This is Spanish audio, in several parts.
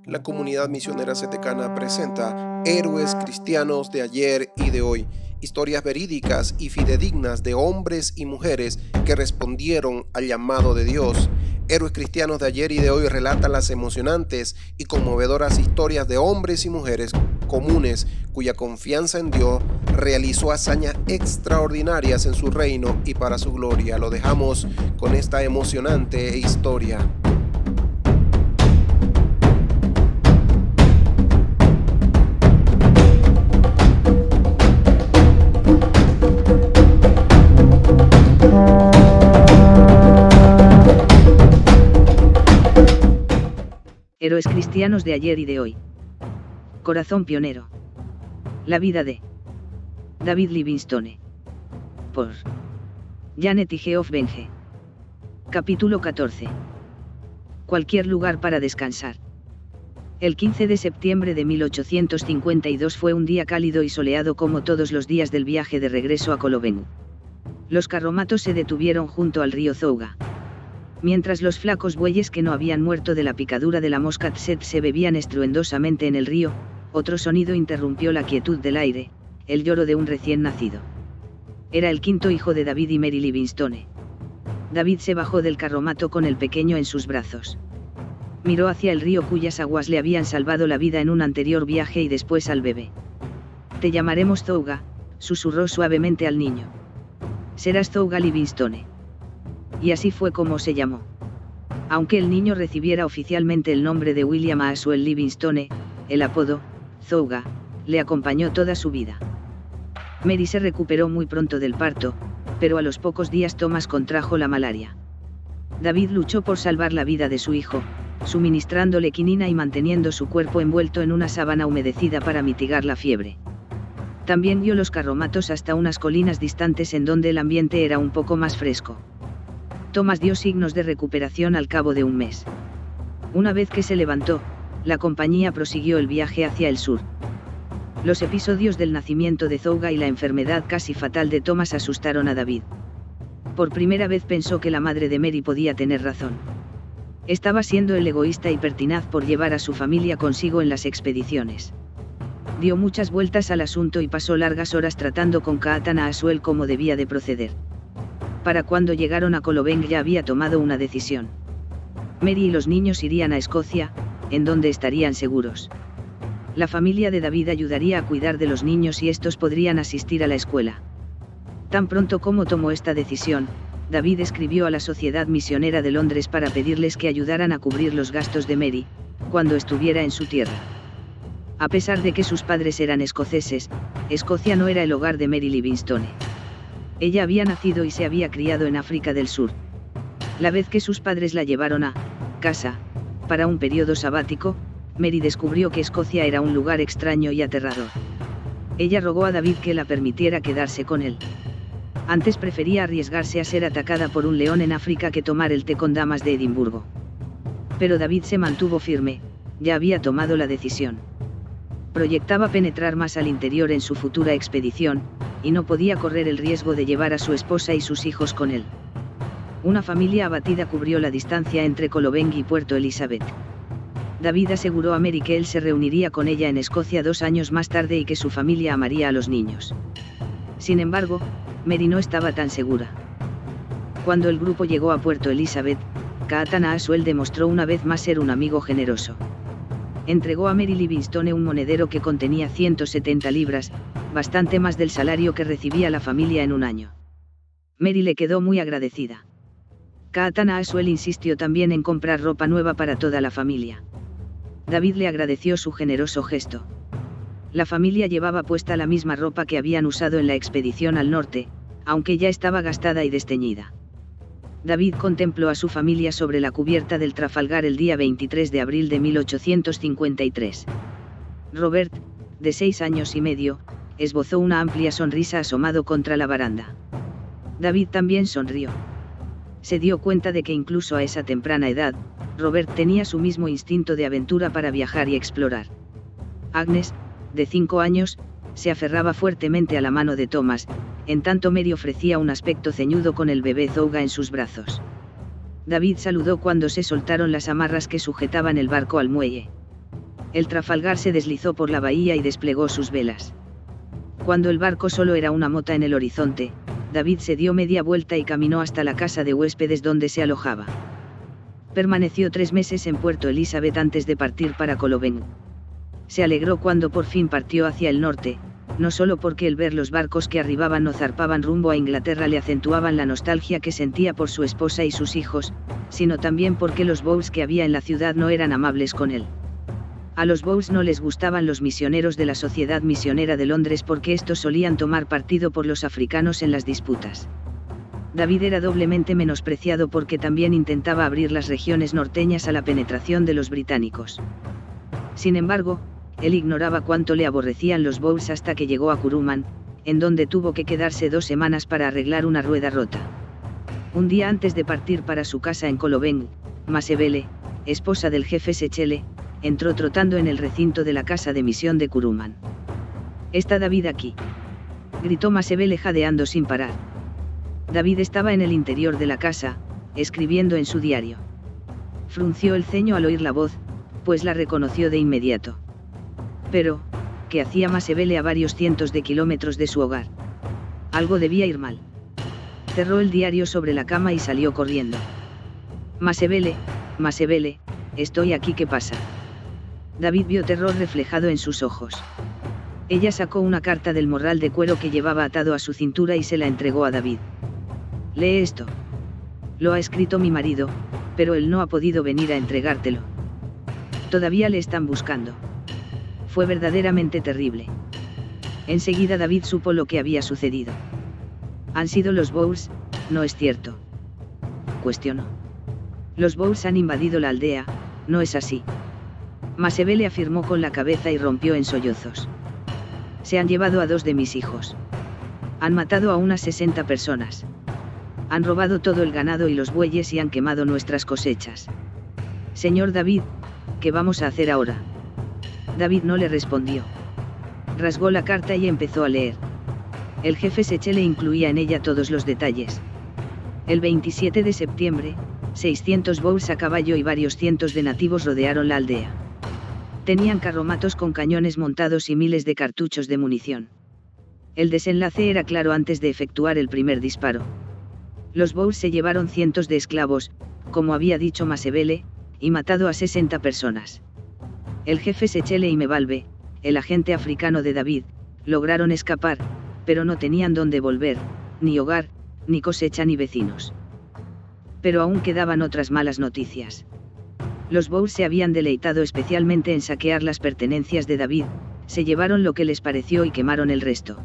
La comunidad misionera setecana presenta Héroes cristianos de ayer y de hoy, historias verídicas y fidedignas de hombres y mujeres que respondieron al llamado de Dios. Héroes cristianos de ayer y de hoy relatan las emocionantes y conmovedoras historias de hombres y mujeres comunes cuya confianza en Dios realizó hazañas extraordinarias en su reino y para su gloria. Lo dejamos con esta emocionante historia. Héroes cristianos de ayer y de hoy. Corazón pionero. La vida de David Livingstone. Por Janet y Geoff Benge. Capítulo 14. Cualquier lugar para descansar. El 15 de septiembre de 1852 fue un día cálido y soleado como todos los días del viaje de regreso a Colobengu. Los carromatos se detuvieron junto al río Zouga. Mientras los flacos bueyes que no habían muerto de la picadura de la mosca tsetse se bebían estruendosamente en el río, otro sonido interrumpió la quietud del aire, el lloro de un recién nacido. Era el quinto hijo de David y Mary Livingstone. David se bajó del carromato con el pequeño en sus brazos. Miró hacia el río cuyas aguas le habían salvado la vida en un anterior viaje y después al bebé. «Te llamaremos Zouga», susurró suavemente al niño. «Serás Zouga Livingstone». Y así fue como se llamó. Aunque el niño recibiera oficialmente el nombre de William Aswell Livingstone, el apodo, Zouga, le acompañó toda su vida. Mary se recuperó muy pronto del parto, pero a los pocos días Thomas contrajo la malaria. David luchó por salvar la vida de su hijo, suministrándole quinina y manteniendo su cuerpo envuelto en una sábana humedecida para mitigar la fiebre. También guió los carromatos hasta unas colinas distantes en donde el ambiente era un poco más fresco. Thomas dio signos de recuperación al cabo de un mes. Una vez que se levantó, la compañía prosiguió el viaje hacia el sur. Los episodios del nacimiento de Zouga y la enfermedad casi fatal de Thomas asustaron a David. Por primera vez pensó que la madre de Mary podía tener razón. Estaba siendo el egoísta y pertinaz por llevar a su familia consigo en las expediciones. Dio muchas vueltas al asunto y pasó largas horas tratando con Kaatana Aswell cómo debía de proceder. Para cuando llegaron a Colobengu ya había tomado una decisión. Mary y los niños irían a Escocia, en donde estarían seguros. La familia de David ayudaría a cuidar de los niños y estos podrían asistir a la escuela. Tan pronto como tomó esta decisión, David escribió a la Sociedad Misionera de Londres para pedirles que ayudaran a cubrir los gastos de Mary, cuando estuviera en su tierra. A pesar de que sus padres eran escoceses, Escocia no era el hogar de Mary Livingstone. Ella había nacido y se había criado en África del Sur. La vez que sus padres la llevaron a casa, para un periodo sabático, Mary descubrió que Escocia era un lugar extraño y aterrador. Ella rogó a David que la permitiera quedarse con él. Antes prefería arriesgarse a ser atacada por un león en África que tomar el té con damas de Edimburgo. Pero David se mantuvo firme, ya había tomado la decisión. Proyectaba penetrar más al interior en su futura expedición, y no podía correr el riesgo de llevar a su esposa y sus hijos con él. Una familia abatida cubrió la distancia entre Colobengu y Puerto Elizabeth. David aseguró a Mary que él se reuniría con ella en Escocia 2 años más tarde y que su familia amaría a los niños. Sin embargo, Mary no estaba tan segura. Cuando el grupo llegó a Puerto Elizabeth, Kaatana Aswell demostró una vez más ser un amigo generoso. Entregó a Mary Livingstone un monedero que contenía 170 libras, bastante más del salario que recibía la familia en un año. Mary le quedó muy agradecida. Kaatana Aswell insistió también en comprar ropa nueva para toda la familia. David le agradeció su generoso gesto. La familia llevaba puesta la misma ropa que habían usado en la expedición al norte, aunque ya estaba gastada y desteñida. David contempló a su familia sobre la cubierta del Trafalgar el día 23 de abril de 1853. Robert, de 6 años y medio, esbozó una amplia sonrisa asomado contra la baranda. David también sonrió. Se dio cuenta de que incluso a esa temprana edad, Robert tenía su mismo instinto de aventura para viajar y explorar. Agnes, de 5 años, se aferraba fuertemente a la mano de Thomas, en tanto Mary ofrecía un aspecto ceñudo con el bebé Zouga en sus brazos. David saludó cuando se soltaron las amarras que sujetaban el barco al muelle. El Trafalgar se deslizó por la bahía y desplegó sus velas. Cuando el barco solo era una mota en el horizonte, David se dio media vuelta y caminó hasta la casa de huéspedes donde se alojaba. Permaneció 3 meses en Puerto Elizabeth antes de partir para Colobeng. Se alegró cuando por fin partió hacia el norte, no solo porque el ver los barcos que arribaban o zarpaban rumbo a Inglaterra le acentuaban la nostalgia que sentía por su esposa y sus hijos, sino también porque los Bows que había en la ciudad no eran amables con él. A los Bows no les gustaban los misioneros de la Sociedad Misionera de Londres porque estos solían tomar partido por los africanos en las disputas. David era doblemente menospreciado porque también intentaba abrir las regiones norteñas a la penetración de los británicos. Sin embargo, él ignoraba cuánto le aborrecían los Bows hasta que llegó a Kuruman, en donde tuvo que quedarse 2 semanas para arreglar una rueda rota. Un día antes de partir para su casa en Colobeng, Masebele, esposa del jefe Sechele, entró trotando en el recinto de la casa de misión de Kuruman. «¿Está David aquí?», gritó Masebele jadeando sin parar. David estaba en el interior de la casa, escribiendo en su diario. Frunció el ceño al oír la voz, pues la reconoció de inmediato. Pero, ¿qué hacía Masebele a varios cientos de kilómetros de su hogar? Algo debía ir mal. Cerró el diario sobre la cama y salió corriendo. «Masebele, Masebele, estoy aquí, ¿qué pasa?». David vio terror reflejado en sus ojos. Ella sacó una carta del morral de cuero que llevaba atado a su cintura y se la entregó a David. «Lee esto. Lo ha escrito mi marido, pero él no ha podido venir a entregártelo. Todavía le están buscando». Fue verdaderamente terrible. Enseguida David supo lo que había sucedido. «Han sido los Bows, ¿no es cierto?», cuestionó. «Los Bows han invadido la aldea, ¿no es así?». Masebele afirmó con la cabeza y rompió en sollozos. «Se han llevado a 2 de mis hijos. Han matado a unas 60 personas. Han robado todo el ganado y los bueyes y han quemado nuestras cosechas. Señor David, ¿qué vamos a hacer ahora?». David no le respondió. Rasgó la carta y empezó a leer. El jefe Sechele incluía en ella todos los detalles. El 27 de septiembre, 600 Bows a caballo y varios cientos de nativos rodearon la aldea. Tenían carromatos con cañones montados y miles de cartuchos de munición. El desenlace era claro antes de efectuar el primer disparo. Los Bows se llevaron cientos de esclavos, como había dicho Masebele, y matado a 60 personas. El jefe Sechele y Mebalbe, el agente africano de David, lograron escapar, pero no tenían dónde volver, ni hogar, ni cosecha ni vecinos. Pero aún quedaban otras malas noticias. Los Bows se habían deleitado especialmente en saquear las pertenencias de David, se llevaron lo que les pareció y quemaron el resto.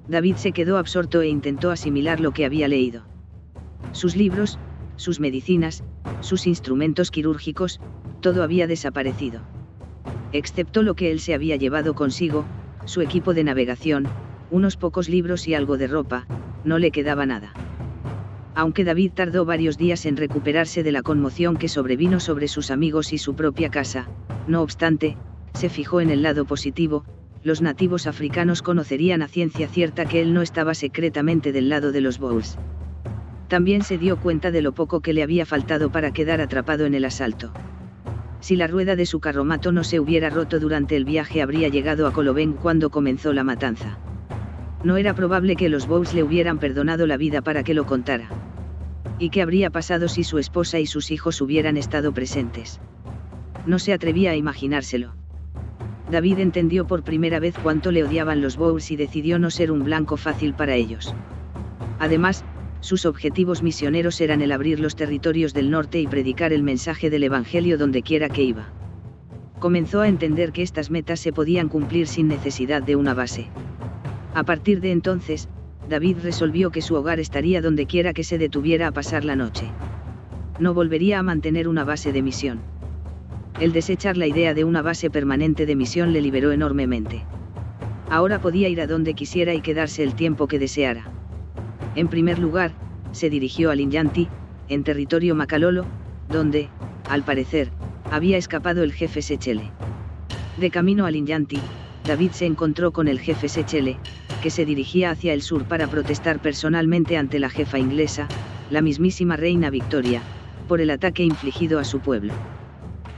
David se quedó absorto e intentó asimilar lo que había leído. Sus libros, sus medicinas, sus instrumentos quirúrgicos, todo había desaparecido. Excepto lo que él se había llevado consigo, su equipo de navegación, unos pocos libros y algo de ropa, no le quedaba nada. Aunque David tardó varios días en recuperarse de la conmoción que sobrevino sobre sus amigos y su propia casa, no obstante, se fijó en el lado positivo, los nativos africanos conocerían a ciencia cierta que él no estaba secretamente del lado de los Bows. También se dio cuenta de lo poco que le había faltado para quedar atrapado en el asalto. Si la rueda de su carromato no se hubiera roto durante el viaje, habría llegado a Colobeng cuando comenzó la matanza. No era probable que los Bows le hubieran perdonado la vida para que lo contara. ¿Y qué habría pasado si su esposa y sus hijos hubieran estado presentes? No se atrevía a imaginárselo. David entendió por primera vez cuánto le odiaban los Bows y decidió no ser un blanco fácil para ellos. Además, sus objetivos misioneros eran el abrir los territorios del norte y predicar el mensaje del Evangelio donde quiera que iba. Comenzó a entender que estas metas se podían cumplir sin necesidad de una base. A partir de entonces, David resolvió que su hogar estaría donde quiera que se detuviera a pasar la noche. No volvería a mantener una base de misión. El desechar la idea de una base permanente de misión le liberó enormemente. Ahora podía ir a donde quisiera y quedarse el tiempo que deseara. En primer lugar, se dirigió a Linyanti, en territorio Makalolo, donde, al parecer, había escapado el jefe Sechele. De camino a Linyanti, David se encontró con el jefe Sechele, que se dirigía hacia el sur para protestar personalmente ante la jefa inglesa, la mismísima reina Victoria, por el ataque infligido a su pueblo.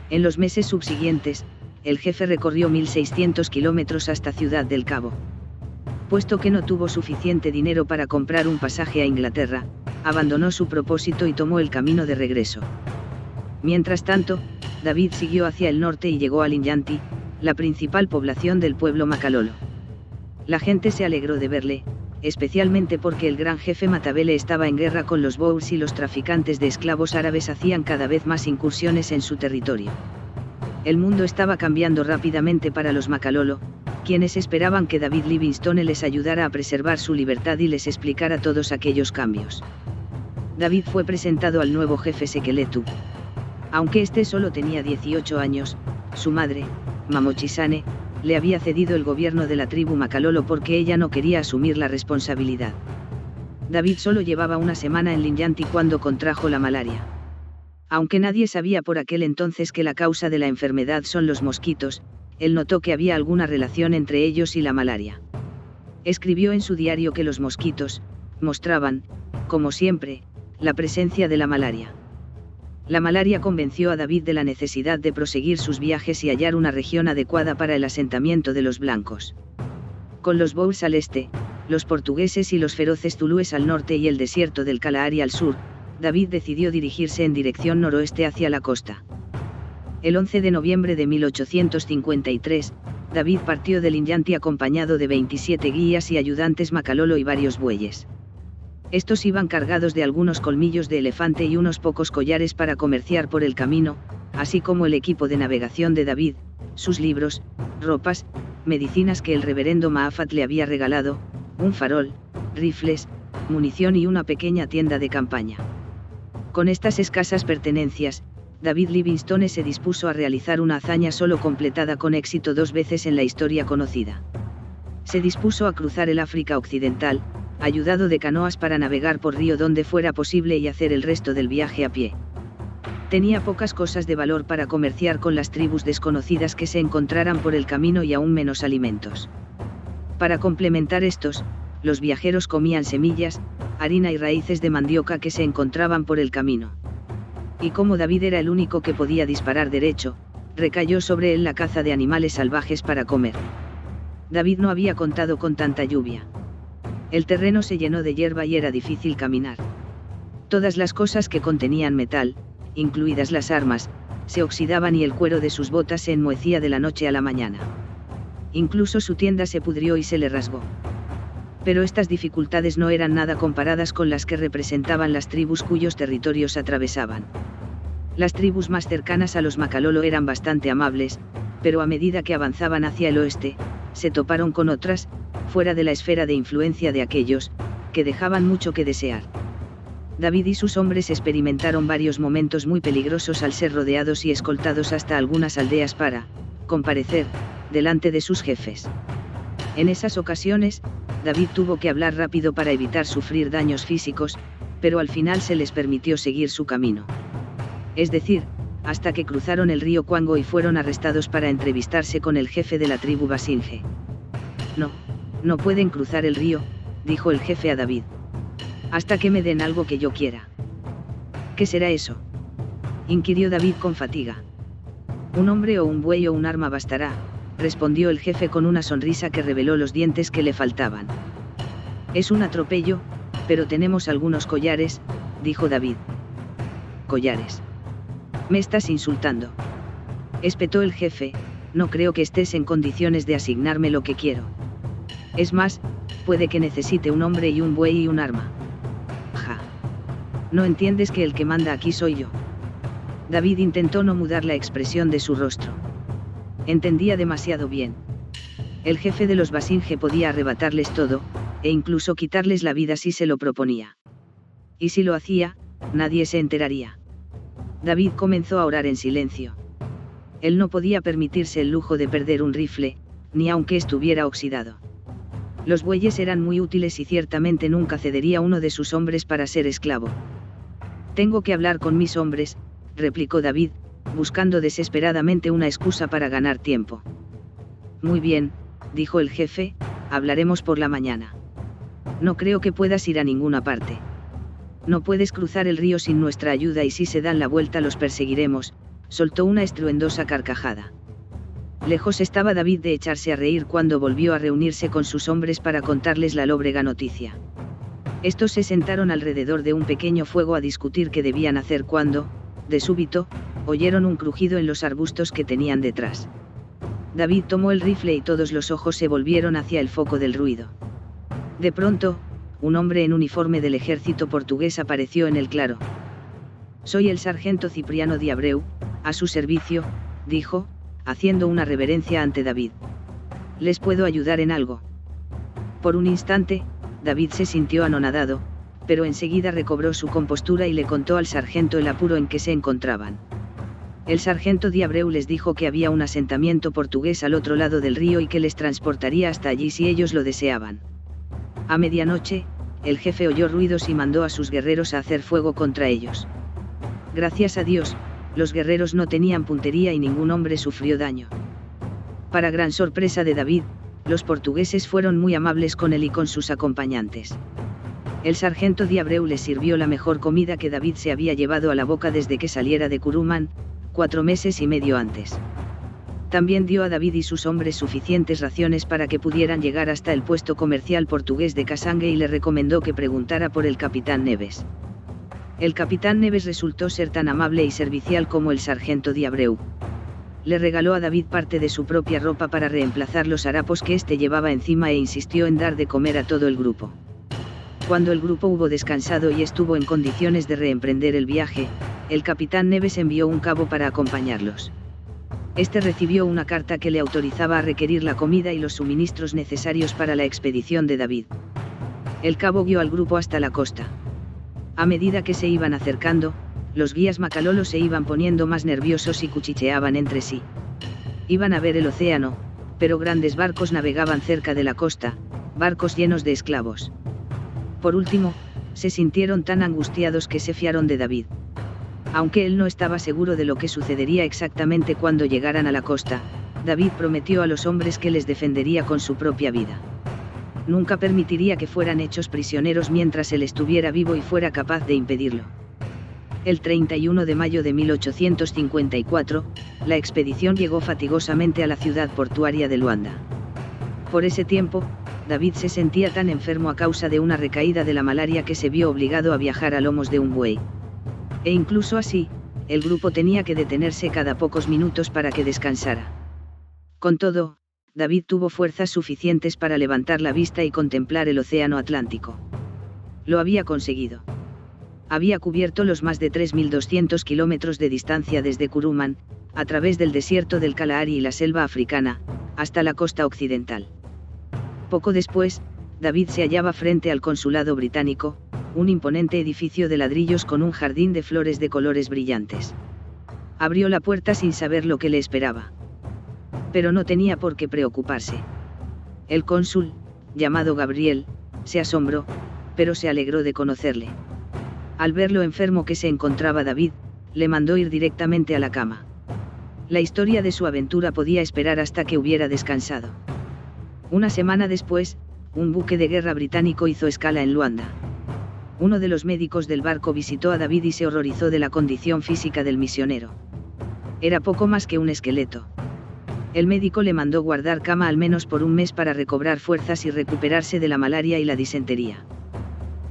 En los meses subsiguientes, el jefe recorrió 1.600 kilómetros hasta Ciudad del Cabo. Puesto que no tuvo suficiente dinero para comprar un pasaje a Inglaterra, abandonó su propósito y tomó el camino de regreso. Mientras tanto, David siguió hacia el norte y llegó a Linyanti, la principal población del pueblo Makalolo. La gente se alegró de verle, especialmente porque el gran jefe Matabele estaba en guerra con los Boers y los traficantes de esclavos árabes hacían cada vez más incursiones en su territorio. El mundo estaba cambiando rápidamente para los Makalolo, quienes esperaban que David Livingstone les ayudara a preservar su libertad y les explicara todos aquellos cambios. David fue presentado al nuevo jefe Sekeletu. Aunque este solo tenía 18 años, su madre, Mamochisane, le había cedido el gobierno de la tribu Makalolo porque ella no quería asumir la responsabilidad. David solo llevaba una semana en Linyanti cuando contrajo la malaria. Aunque nadie sabía por aquel entonces que la causa de la enfermedad son los mosquitos, él notó que había alguna relación entre ellos y la malaria. Escribió en su diario que los mosquitos mostraban, como siempre, la presencia de la malaria. La malaria convenció a David de la necesidad de proseguir sus viajes y hallar una región adecuada para el asentamiento de los blancos. Con los Boers al este, los portugueses y los feroces zulúes al norte y el desierto del Kalahari al sur, David decidió dirigirse en dirección noroeste hacia la costa. El 11 de noviembre de 1853, David partió de Linyanti acompañado de 27 guías y ayudantes Makalolo y varios bueyes. Estos iban cargados de algunos colmillos de elefante y unos pocos collares para comerciar por el camino, así como el equipo de navegación de David, sus libros, ropas, medicinas que el reverendo Maafat le había regalado, un farol, rifles, munición y una pequeña tienda de campaña. Con estas escasas pertenencias, David Livingstone se dispuso a realizar una hazaña solo completada con éxito 2 veces en la historia conocida. Se dispuso a cruzar el África Occidental, ayudado de canoas para navegar por río donde fuera posible y hacer el resto del viaje a pie. Tenía pocas cosas de valor para comerciar con las tribus desconocidas que se encontraran por el camino y aún menos alimentos. Para complementar estos, los viajeros comían semillas, harina y raíces de mandioca que se encontraban por el camino. Y como David era el único que podía disparar derecho, recayó sobre él la caza de animales salvajes para comer. David no había contado con tanta lluvia. El terreno se llenó de hierba y era difícil caminar. Todas las cosas que contenían metal, incluidas las armas, se oxidaban y el cuero de sus botas se enmohecía de la noche a la mañana. Incluso su tienda se pudrió y se le rasgó. Pero estas dificultades no eran nada comparadas con las que representaban las tribus cuyos territorios atravesaban. Las tribus más cercanas a los Makalolo eran bastante amables, pero a medida que avanzaban hacia el oeste, se toparon con otras, fuera de la esfera de influencia de aquellos, que dejaban mucho que desear. David y sus hombres experimentaron varios momentos muy peligrosos al ser rodeados y escoltados hasta algunas aldeas para comparecer delante de sus jefes. En esas ocasiones, David tuvo que hablar rápido para evitar sufrir daños físicos, pero al final se les permitió seguir su camino. Es decir, hasta que cruzaron el río Cuango y fueron arrestados para entrevistarse con el jefe de la tribu Basinge. No pueden cruzar el río, dijo el jefe a David. Hasta que me den algo que yo quiera. ¿Qué será eso?, inquirió David con fatiga. Un hombre o un buey o un arma bastará, respondió el jefe con una sonrisa que reveló los dientes que le faltaban. Es un atropello, pero tenemos algunos collares, dijo David. ¿Collares? ¿Me estás insultando?, espetó el jefe. No creo que estés en condiciones de asignarme lo que quiero. Es más, puede que necesite un hombre y un buey y un arma. Ja. ¿No entiendes que el que manda aquí soy yo? David intentó no mudar la expresión de su rostro. Entendía demasiado bien. El jefe de los Basinge podía arrebatarles todo, e incluso quitarles la vida si se lo proponía. Y si lo hacía, nadie se enteraría. David comenzó a orar en silencio. Él no podía permitirse el lujo de perder un rifle, ni aunque estuviera oxidado. Los bueyes eran muy útiles y ciertamente nunca cedería uno de sus hombres para ser esclavo. Tengo que hablar con mis hombres, replicó David, buscando desesperadamente una excusa para ganar tiempo. Muy bien, dijo el jefe, hablaremos por la mañana. No creo que puedas ir a ninguna parte. No puedes cruzar el río sin nuestra ayuda y si se dan la vuelta los perseguiremos, soltó una estruendosa carcajada. Lejos estaba David de echarse a reír cuando volvió a reunirse con sus hombres para contarles la lóbrega noticia. Estos se sentaron alrededor de un pequeño fuego a discutir qué debían hacer cuando, de súbito, oyeron un crujido en los arbustos que tenían detrás. David tomó el rifle y todos los ojos se volvieron hacia el foco del ruido. De pronto, un hombre en uniforme del ejército portugués apareció en el claro. «Soy el sargento Cipriano de Abreu, a su servicio», dijo, haciendo una reverencia ante David. «¿Les puedo ayudar en algo?». Por un instante, David se sintió anonadado, pero enseguida recobró su compostura y le contó al sargento el apuro en que se encontraban. El sargento de Abreu les dijo que había un asentamiento portugués al otro lado del río y que les transportaría hasta allí si ellos lo deseaban. A medianoche, el jefe oyó ruidos y mandó a sus guerreros a hacer fuego contra ellos. Gracias a Dios, los guerreros no tenían puntería y ningún hombre sufrió daño. Para gran sorpresa de David, los portugueses fueron muy amables con él y con sus acompañantes. El sargento de Abreu les sirvió la mejor comida que David se había llevado a la boca desde que saliera de Curuman, 4 meses y medio antes. También dio a David y sus hombres suficientes raciones para que pudieran llegar hasta el puesto comercial portugués de Casangue y le recomendó que preguntara por el capitán Neves. El capitán Neves resultó ser tan amable y servicial como el sargento de Abreu. Le regaló a David parte de su propia ropa para reemplazar los harapos que éste llevaba encima e insistió en dar de comer a todo el grupo. Cuando el grupo hubo descansado y estuvo en condiciones de reemprender el viaje, el capitán Neves envió un cabo para acompañarlos. Este recibió una carta que le autorizaba a requerir la comida y los suministros necesarios para la expedición de David. El cabo guió al grupo hasta la costa. A medida que se iban acercando, los guías macalolos se iban poniendo más nerviosos y cuchicheaban entre sí. Iban a ver el océano, pero grandes barcos navegaban cerca de la costa, barcos llenos de esclavos. Por último, se sintieron tan angustiados que se fiaron de David. Aunque él no estaba seguro de lo que sucedería exactamente cuando llegaran a la costa, David prometió a los hombres que les defendería con su propia vida. Nunca permitiría que fueran hechos prisioneros mientras él estuviera vivo y fuera capaz de impedirlo. El 31 de mayo de 1854, la expedición llegó fatigosamente a la ciudad portuaria de Luanda. Por ese tiempo, David se sentía tan enfermo a causa de una recaída de la malaria que se vio obligado a viajar a lomos de un buey. E incluso así, el grupo tenía que detenerse cada pocos minutos para que descansara. Con todo, David tuvo fuerzas suficientes para levantar la vista y contemplar el océano Atlántico. Lo había conseguido. Había cubierto los más de 3.200 kilómetros de distancia desde Curuman, a través del desierto del Kalahari y la selva africana, hasta la costa occidental. Poco después, David se hallaba frente al consulado británico, un imponente edificio de ladrillos con un jardín de flores de colores brillantes. Abrió la puerta sin saber lo que le esperaba. Pero no tenía por qué preocuparse. El cónsul, llamado Gabriel, se asombró, pero se alegró de conocerle. Al ver lo enfermo que se encontraba David, le mandó ir directamente a la cama. La historia de su aventura podía esperar hasta que hubiera descansado. Una semana después, un buque de guerra británico hizo escala en Luanda. Uno de los médicos del barco visitó a David y se horrorizó de la condición física del misionero. Era poco más que un esqueleto. El médico le mandó guardar cama al menos por un mes para recobrar fuerzas y recuperarse de la malaria y la disentería.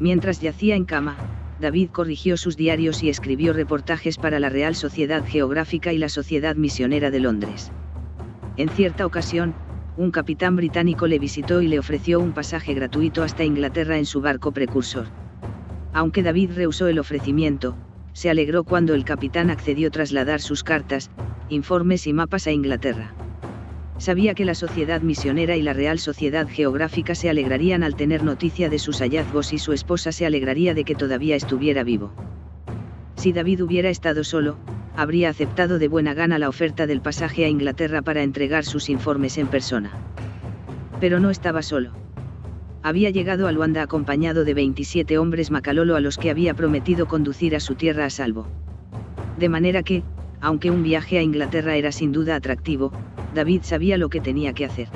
Mientras yacía en cama, David corrigió sus diarios y escribió reportajes para la Real Sociedad Geográfica y la Sociedad Misionera de Londres. En cierta ocasión, un capitán británico le visitó y le ofreció un pasaje gratuito hasta Inglaterra en su barco precursor. Aunque David rehusó el ofrecimiento, se alegró cuando el capitán accedió a trasladar sus cartas, informes y mapas a Inglaterra. Sabía que la Sociedad Misionera y la Real Sociedad Geográfica se alegrarían al tener noticia de sus hallazgos y su esposa se alegraría de que todavía estuviera vivo. Si David hubiera estado solo, habría aceptado de buena gana la oferta del pasaje a Inglaterra para entregar sus informes en persona. Pero no estaba solo. Había llegado a Luanda acompañado de 27 hombres macalolo a los que había prometido conducir a su tierra a salvo. De manera que, aunque un viaje a Inglaterra era sin duda atractivo, David sabía lo que tenía que hacer.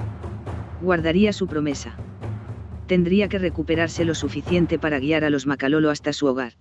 Guardaría su promesa. Tendría que recuperarse lo suficiente para guiar a los macalolo hasta su hogar.